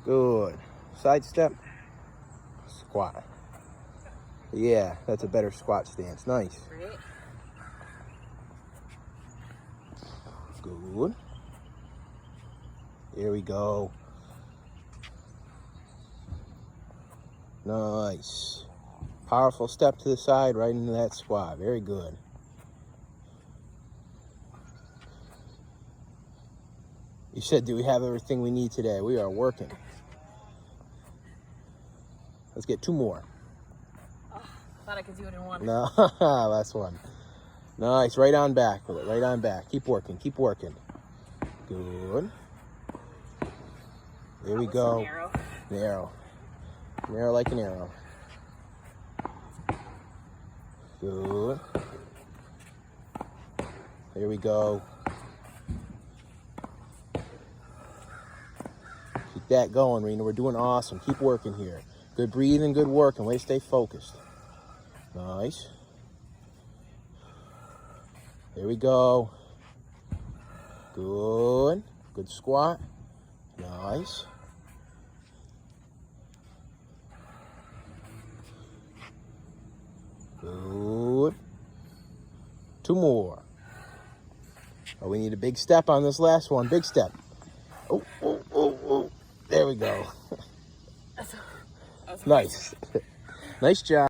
Good. Sidestep. Squat. Yeah, that's a better squat stance. Nice. Right. Good. Here we go. Nice. Powerful step to the side, right into that squat. Very good. You said, do we have everything we need today? We are working. Let's get 2 more. Oh, thought I could do it in one. No, last one. Nice. Right on back with it. Right on back. Keep working. Keep working. Good. There we go. Narrow. Narrow. Narrow like an arrow. Good. There we go. Keep that going, Rena. We're doing awesome. Keep working here. Good breathing, good working. Way to stay focused. Nice. There we go. Good. Good squat. Nice. Good. 2 more. Oh, we need a big step on this last one. Big step. Oh, oh, oh, oh. There we go. That's Nice. Nice job.